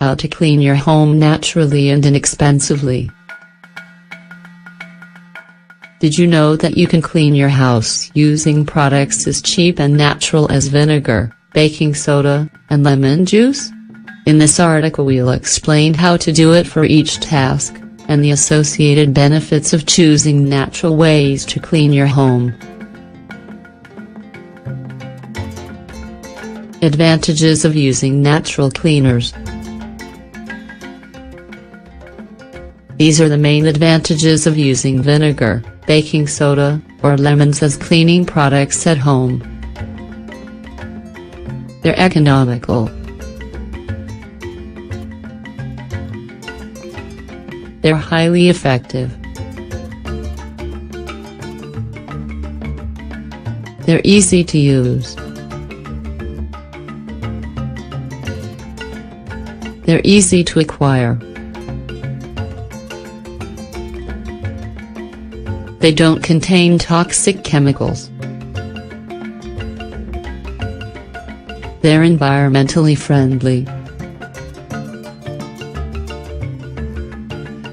How to clean your home naturally and inexpensively. Did you know that you can clean your house using products as cheap and natural as vinegar, baking soda, and lemon juice? In this article we'll explain how to do it for each task, and the associated benefits of choosing natural ways to clean your home. Advantages of using natural cleaners. These are the main advantages of using vinegar, baking soda, or lemons as cleaning products at home. They're economical. They're highly effective. They're easy to use. They're easy to acquire. They don't contain toxic chemicals. They're environmentally friendly.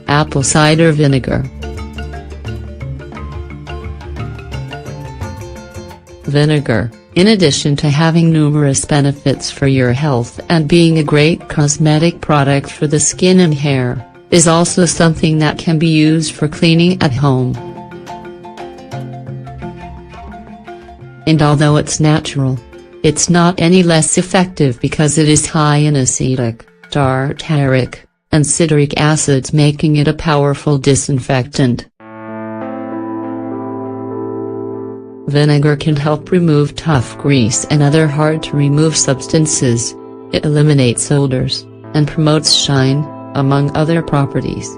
Apple cider vinegar. Vinegar, in addition to having numerous benefits for your health and being a great cosmetic product for the skin and hair, is also something that can be used for cleaning at home. And although it's natural, it's not any less effective because it is high in acetic, tartaric, and citric acids, making it a powerful disinfectant. Vinegar can help remove tough grease and other hard-to-remove substances. It eliminates odors, and promotes shine, among other properties.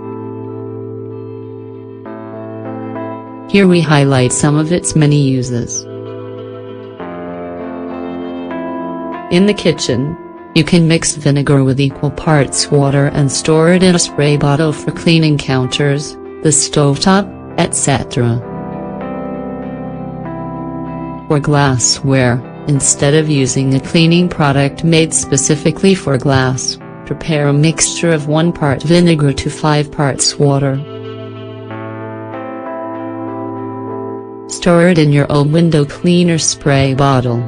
Here we highlight some of its many uses. In the kitchen, you can mix vinegar with equal parts water and store it in a spray bottle for cleaning counters, the stovetop, etc. For glassware, instead of using a cleaning product made specifically for glass, prepare a mixture of 1 part vinegar to 5 parts water. Store it in your own window cleaner spray bottle.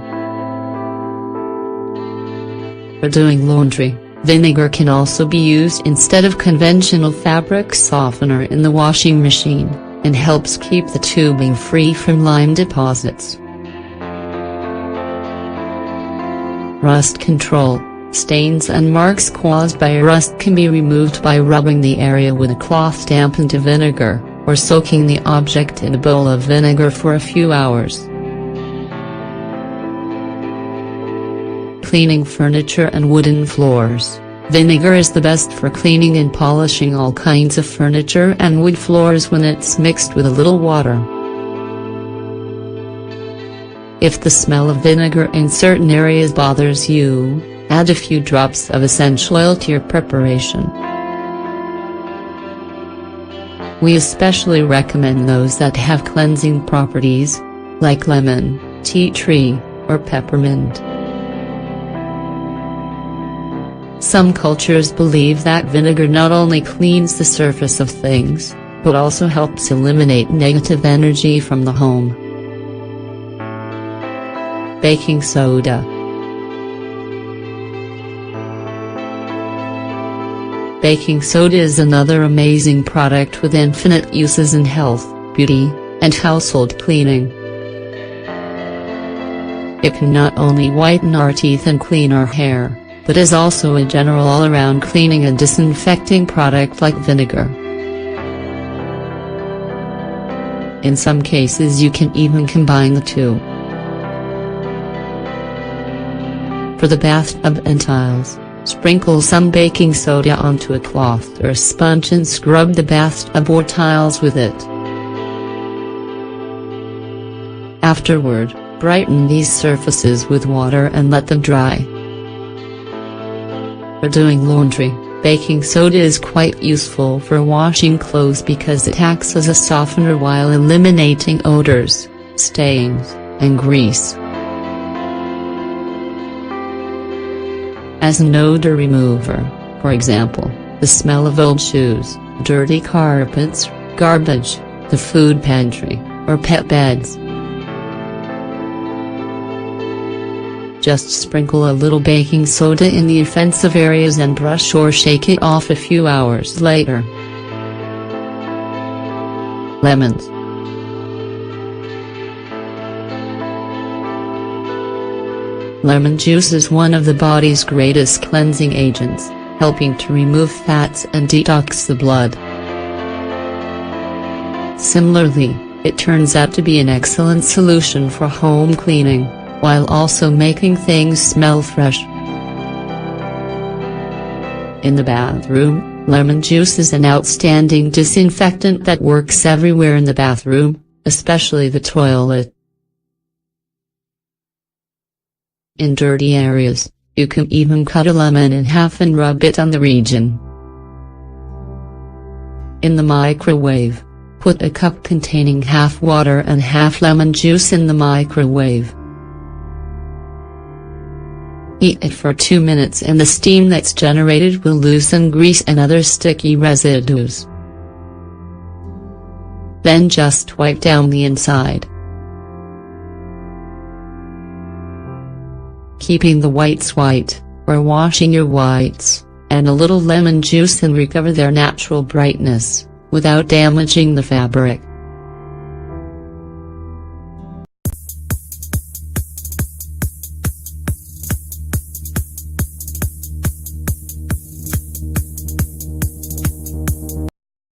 For doing laundry, vinegar can also be used instead of conventional fabric softener in the washing machine, and helps keep the tubing free from lime deposits. Rust control. Stains and marks caused by rust can be removed by rubbing the area with a cloth dampened to vinegar, or soaking the object in a bowl of vinegar for a few hours. Cleaning furniture and wooden floors. Vinegar is the best for cleaning and polishing all kinds of furniture and wood floors when it's mixed with a little water. If the smell of vinegar in certain areas bothers you, add a few drops of essential oil to your preparation. We especially recommend those that have cleansing properties, like lemon, tea tree, or peppermint. Some cultures believe that vinegar not only cleans the surface of things, but also helps eliminate negative energy from the home. Baking soda. Baking soda is another amazing product with infinite uses in health, beauty, and household cleaning. It can not only whiten our teeth and clean our hair, but is also a general all-around cleaning and disinfecting product like vinegar. In some cases you can even combine the two. For the bathtub and tiles, sprinkle some baking soda onto a cloth or a sponge and scrub the bathtub or tiles with it. Afterward, brighten these surfaces with water and let them dry. For doing laundry, baking soda is quite useful for washing clothes because it acts as a softener while eliminating odors, stains, and grease. As an odor remover, For example, the smell of old shoes, dirty carpets, garbage, the food pantry, or pet beds. Just sprinkle a little baking soda in the offensive areas and brush or shake it off a few hours later. Lemons. Lemon juice is one of the body's greatest cleansing agents, helping to remove fats and detox the blood. Similarly, it turns out to be an excellent solution for home cleaning, while also making things smell fresh. In the bathroom, lemon juice is an outstanding disinfectant that works everywhere in the bathroom, especially the toilet. In dirty areas, you can even cut a lemon in half and rub it on the region. In the microwave, put a cup containing half water and half lemon juice in the microwave. Heat it for 2 minutes and the steam that's generated will loosen grease and other sticky residues. Then just wipe down the inside, keeping the whites white, or washing your whites, and a little lemon juice and recover their natural brightness, without damaging the fabric.